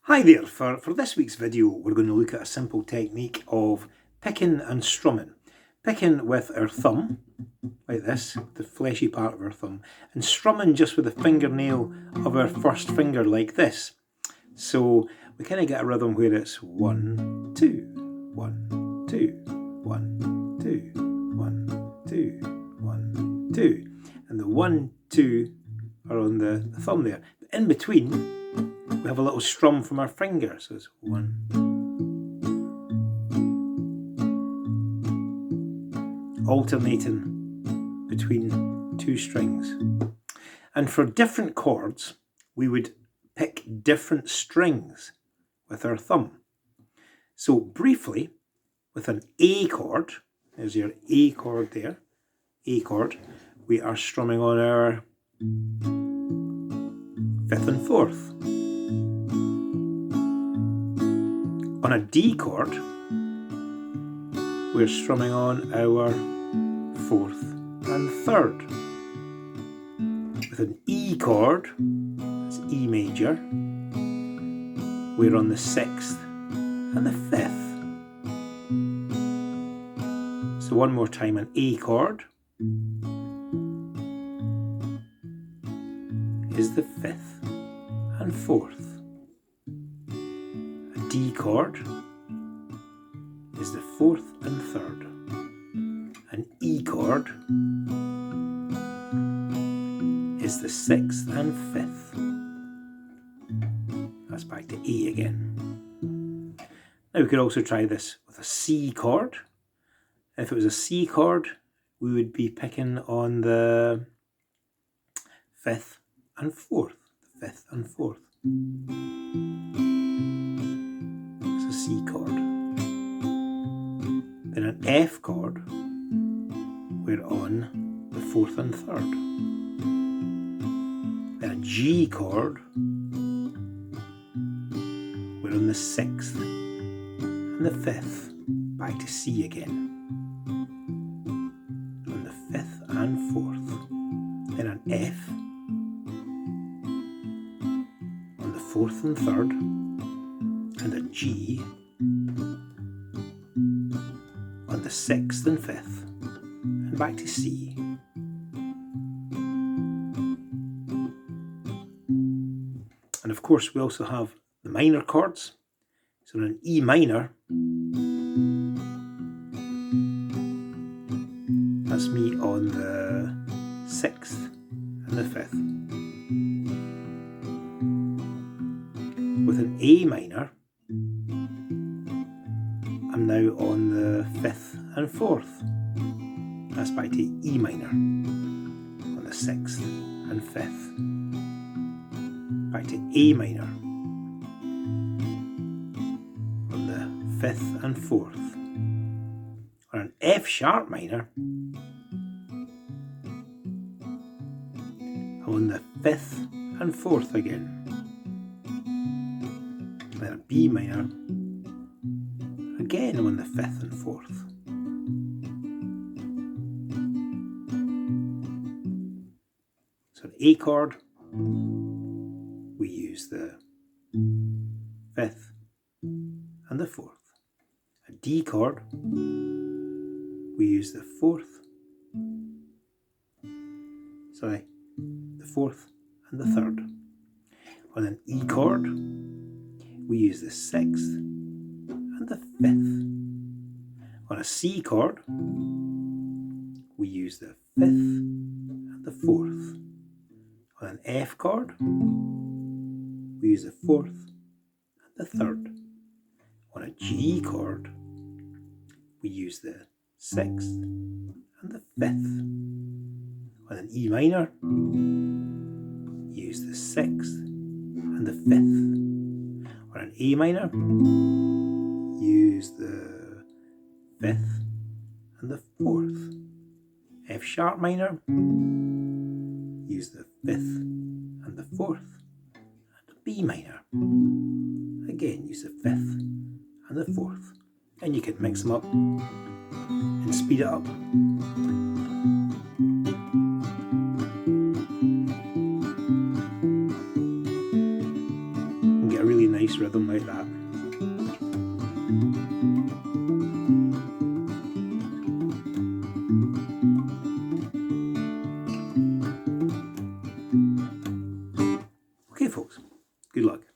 Hi there, for this week's video we're going to look at a simple technique of picking and strumming. Picking with our thumb, like this, the fleshy part of our thumb, and strumming just with the fingernail of our first finger like this. So we kind of get a rhythm where it's 1, 2, 1, 2, 1, 2, 1, 2, 1, 2. And the 1, 2 are on the thumb there. But in between, we have a little strum from our finger, so it's 1. Alternating between two strings. And for different chords, we would pick different strings with our thumb. So briefly, with an A chord, there's your A chord there, A chord, we are strumming on our 5th and 4th. On a D chord, we're strumming on our 4th and 3rd. With an E chord, that's E major, we're on the 6th and the 5th. So one more time, an A chord is the 5th and 4th. A D chord is the 4th and 3rd. An E chord is the 6th and 5th. That's back to A again. Now we could also try this with a C chord. If it was a C chord, we would be picking on the 5th and 4th. The 5th and 4th. It's a C chord. Then an F chord, we're on the 4th and 3rd. Then a G chord, we're on the 6th and the 5th. Back to C again. On the 5th and 4th. Then an F on the 4th and 3rd. And a G on the 6th and 5th. And back to C. And of course we also have the minor chords. So in an E minor, that's me on the 6th and the 5th. With an A minor, I'm now on the 5th and 4th. That's back to E minor on the 6th and 5th. Back to A minor on the 5th and 4th. On an F sharp minor, I'm on the 5th and 4th again. Then a B minor, again I'm on the 5th and 4th. So an A chord, we use the 5th and the 4th. A D chord, we use the 4th, the 4th and the 3rd. On an E chord, we use the 6th and the 5th. On a C chord, we use the 5th and the 4th. On an F chord, we use the 4th and the 3rd. On a G chord, we use the 6th and the 5th. On an E minor, use the 6th and the 5th. On an A minor, use the 5th and the 4th. F sharp minor, use the 5th and the 4th. And B minor, again use the 5th and the 4th. And you can mix them up and speed it up. really nice rhythm like that. Okay folks, good luck.